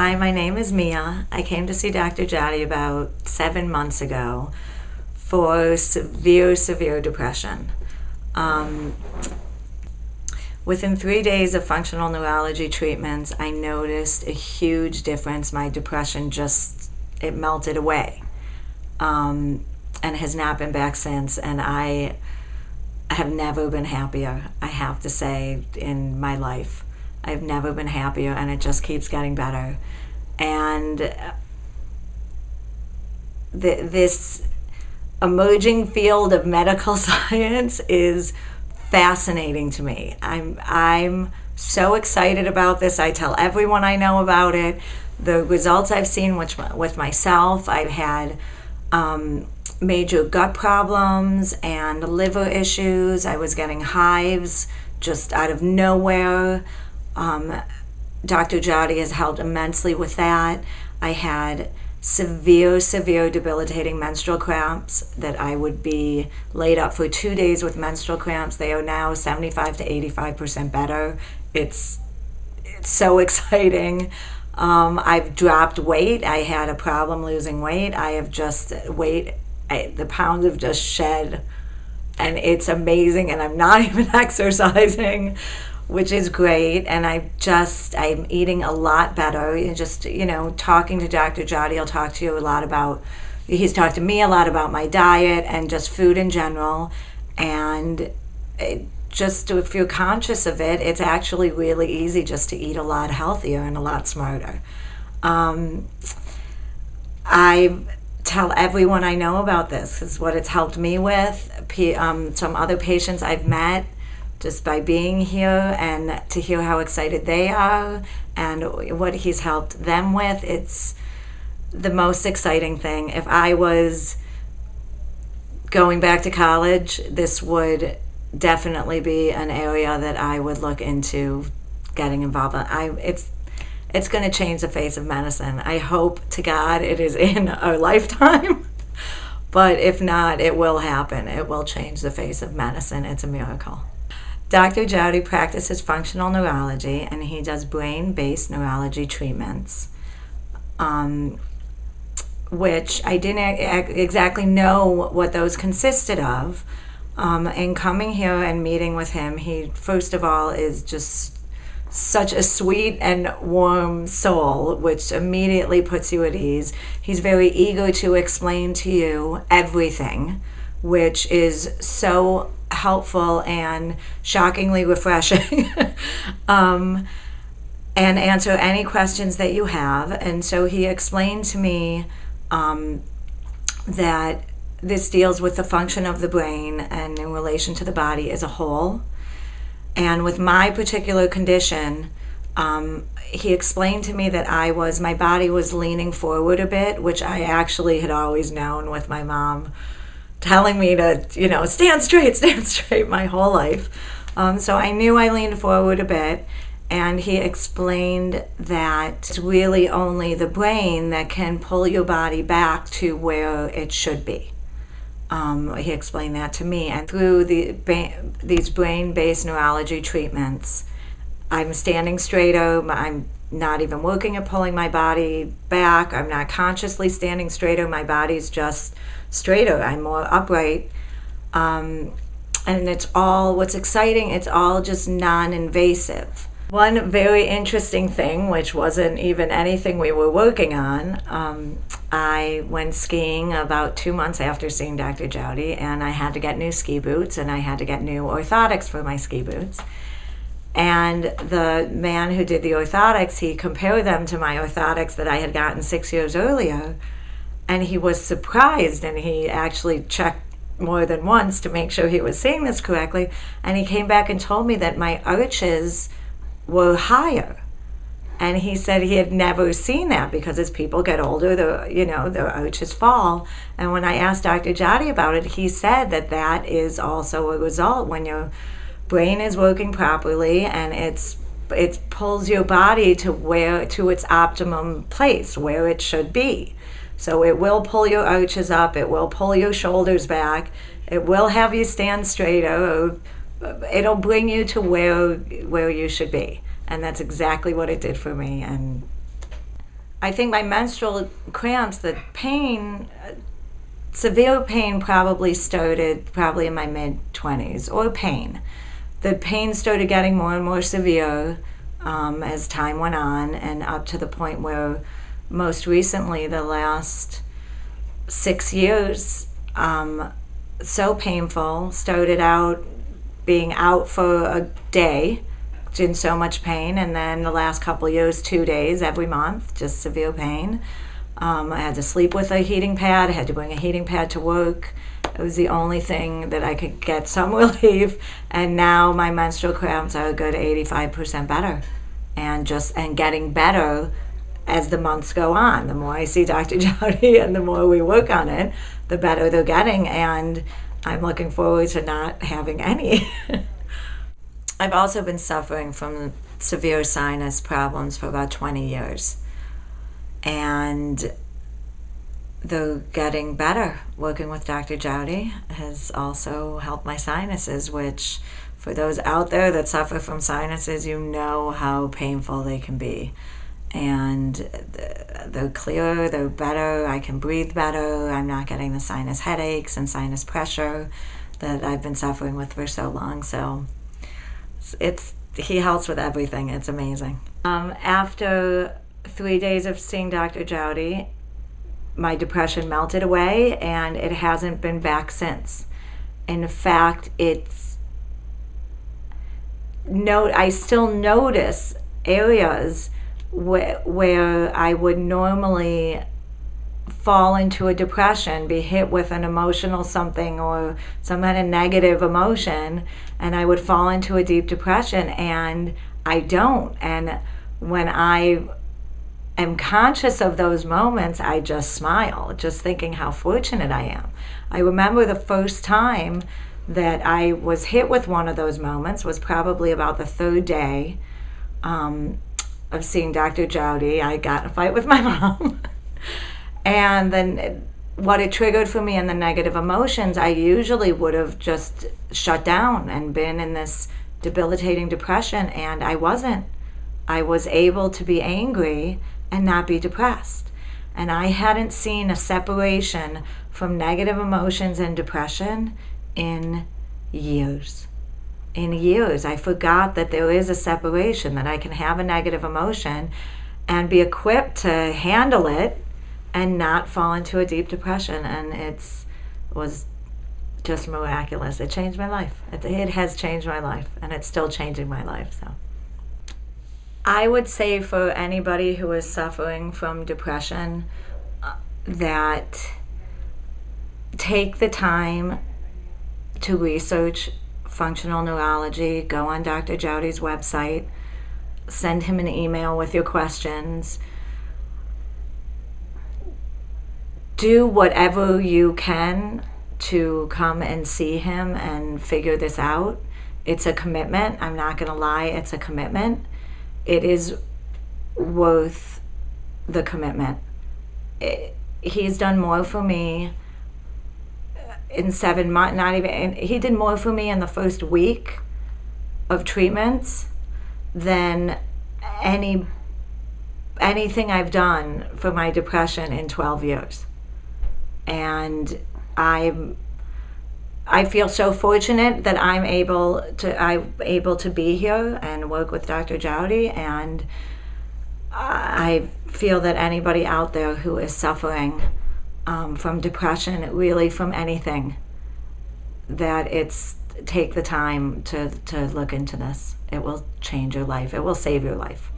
Hi, my name is Mia. I came to see Dr. Jati about 7 months ago for severe depression. Um, Within 3 days of functional neurology treatments, I noticed a huge difference. My depression it melted away, and has not been back since. And I have never been happier, I have to say, in my life. I've never been happier, and it just keeps getting better. And this emerging field of medical science is fascinating to me. I'm so excited about this. I tell everyone I know about it. The results I've seen with myself, I've had major gut problems and liver issues. I was getting hives just out of nowhere. Dr. Jati has helped immensely with that. I had severe debilitating menstrual cramps that I would be laid up for 2 days with menstrual cramps. They are now 75 to 85% better. It's so exciting. I've dropped weight. I had a problem losing weight. The pounds have just shed, and it's amazing, and I'm not even exercising, which is great. And I'm eating a lot better. Talking to Dr. Jati, he's talked to me a lot about my diet and just food in general. And just if you're conscious of it, it's actually really easy just to eat a lot healthier and a lot smarter. I tell everyone I know about this. This is what it's helped me with. Some other patients I've met just by being here, and to hear how excited they are and what he's helped them with. It's the most exciting thing. If I was going back to college, this would definitely be an area that I would look into getting involved in. It's going to change the face of medicine. I hope to God it is in our lifetime, but if not, it will happen. It will change the face of medicine. It's a miracle. Dr. Jati practices functional neurology, and he does brain-based neurology treatments, which I didn't exactly know what those consisted of. And coming here and meeting with him, he, first of all, is just such a sweet and warm soul, which immediately puts you at ease. He's very eager to explain to you everything, which is so helpful and shockingly refreshing. And answer any questions that you have. And so he explained to me that this deals with the function of the brain and in relation to the body as a whole. And with my particular condition, he explained to me that my body was leaning forward a bit, which I actually had always known with my mom telling me to, stand straight my whole life. So I knew I leaned forward a bit, and he explained that it's really only the brain that can pull your body back to where it should be. He explained that to me, and through these brain-based neurology treatments, I'm standing straighter. I'm not even working at pulling my body back. I'm not consciously standing straighter. My body's just straighter. I'm more upright. And what's exciting, it's all just non-invasive. One very interesting thing, which wasn't even anything we were working on, I went skiing about 2 months after seeing Dr. Jati, and I had to get new ski boots, and I had to get new orthotics for my ski boots. And the man who did the orthotics, he compared them to my orthotics that I had gotten 6 years earlier, and he was surprised, and he actually checked more than once to make sure he was seeing this correctly, and he came back and told me that my arches were higher. And he said he had never seen that, because as people get older, their arches fall. And when I asked Dr. Jati about it, he said that is also a result when your brain is working properly, and it pulls your body to its optimum place where it should be. So it will pull your arches up, it will pull your shoulders back, it will have you stand straighter, it'll bring you to where you should be. And that's exactly what it did for me. And I think my menstrual cramps, the pain, severe pain probably started probably in my mid-20s, or pain. The pain started getting more and more severe as time went on, and up to the point where most recently, the last 6 years, so painful. Started out being out for a day, in so much pain, and then the last couple of years, 2 days every month, just severe pain. I had to sleep with a heating pad. I had to bring a heating pad to work. It was the only thing that I could get some relief. And now my menstrual cramps are a good 85% better, and getting better as the months go on. The more I see Dr. Jowdy and the more we work on it, the better they're getting. And I'm looking forward to not having any. I've also been suffering from severe sinus problems for about 20 years. And they're getting better. Working with Dr. Jowdy has also helped my sinuses, which, for those out there that suffer from sinuses, you know how painful they can be. And they're clearer, they're better, I can breathe better, I'm not getting the sinus headaches and sinus pressure that I've been suffering with for so long. So he helps with everything. It's amazing. After 3 days of seeing Dr. Jowdy, my depression melted away, and it hasn't been back since. In fact, I still notice areas where I would normally fall into a depression, be hit with an emotional something or some kind of negative emotion, and I would fall into a deep depression, and I don't. And when I am conscious of those moments, I just smile, just thinking how fortunate I am. I remember the first time that I was hit with one of those moments was probably about the third day of seeing Dr. Jowdy. I got in a fight with my mom. And then what it triggered for me in the negative emotions, I usually would have just shut down and been in this debilitating depression, and I wasn't. I was able to be angry and not be depressed. And I hadn't seen a separation from negative emotions and depression in years. In years, I forgot that there is a separation, that I can have a negative emotion and be equipped to handle it and not fall into a deep depression. And it was just miraculous. It changed my life. It has changed my life, and it's still changing my life. So I would say for anybody who is suffering from depression that take the time to research functional neurology. Go on Dr. Jowdy's website, send him an email with your questions. Do whatever you can to come and see him and figure this out. It's a commitment. I'm not going to lie, it's a commitment. It is worth the commitment. He's done more for me in 7 months, he did more for me in the first week of treatments than anything I've done for my depression in 12 years. And I feel so fortunate that I'm able to be here and work with Dr. Jowdy, and I feel that anybody out there who is suffering from depression, really from anything, that take the time to look into this. It will change your life. It will save your life.